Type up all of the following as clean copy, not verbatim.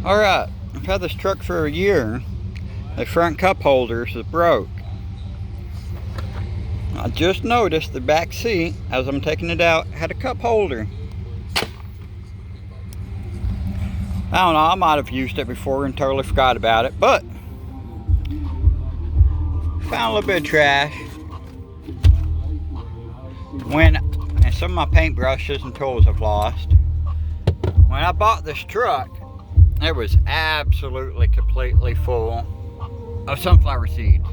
Alright, I've had this truck for a year. The front cup holders is broke. I just noticed the back seat, as I'm taking it out, had a cup holder. I don't know, I might have used it before and totally forgot about it, but found a little bit of trash. And some of my paintbrushes and tools I've lost. When I bought this truck, it was absolutely completely full of sunflower seeds.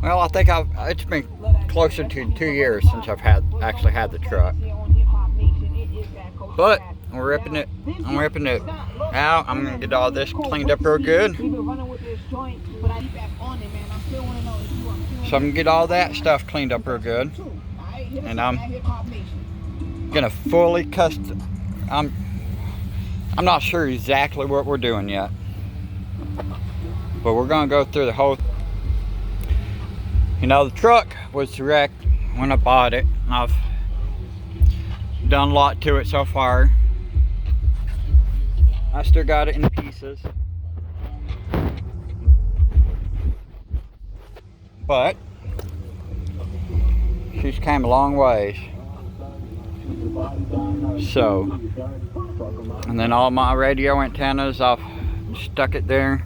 Well, I think it's been closer to 2 years since I've actually had the truck. But I'm ripping it out. I'm gonna get all this cleaned up real good. So I'm gonna get all that stuff cleaned up real good. And I'm gonna fully custom. I'm not sure exactly what we're doing yet, but we're gonna go through the whole. You know, the truck was wrecked when I bought it. I've done a lot to it so far. I still got it in pieces, but she's came a long ways. So, and then all my radio antennas, I've stuck it there.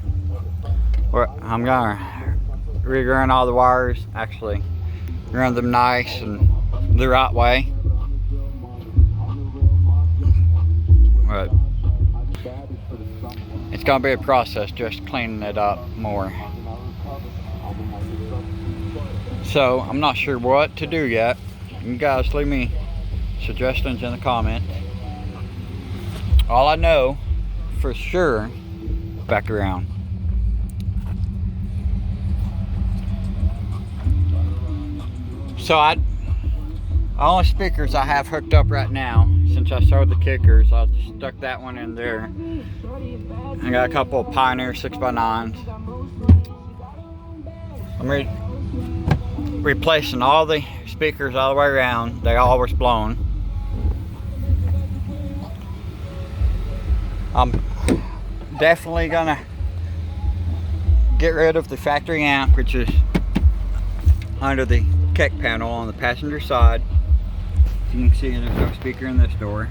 I'm gonna rerun all the wires, actually run them nice and the right way. But it's gonna be a process just cleaning it up more. So I'm not sure what to do yet. You guys leave me suggestions in the comments. All I know for sure, back around. So only speakers I have hooked up right now, since I sold the kickers, I stuck that one in there. I got a couple of Pioneer 6x9s. I'm replacing all the speakers all the way around. They all were blown. I'm definitely gonna get rid of the factory amp, which is under the kick panel on the passenger side. As you can see, there's no speaker in this door.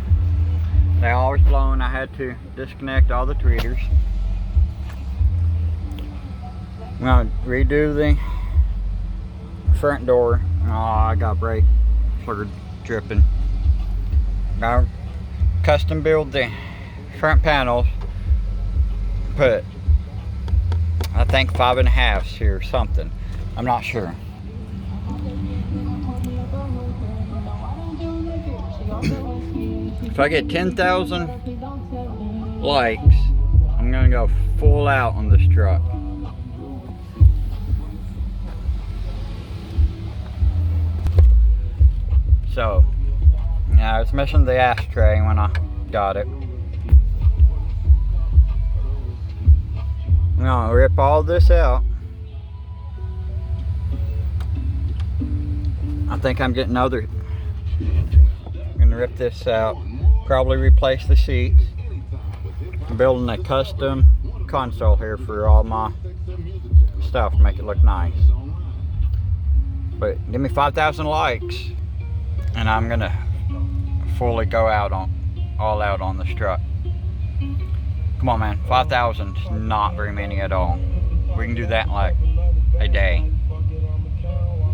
They all were blown. I had to disconnect all the tweeters. I'm gonna redo the front door. Oh, I got brake fluid dripping. I custom build the front panels. Put, I think 5.5s here or something. I'm not sure. If I get 10,000 likes, I'm gonna go full out on this truck. So, yeah, I was missing the ashtray when I got it. I'm gonna rip all this out. I think I'm getting other. I'm gonna rip this out, probably replace the seats. I'm building a custom console here for all my stuff to make it look nice. But give me 5,000 likes and I'm gonna fully go out all out on this truck. Come on, man, 5,000 is not very many at all. We can do that in like a day.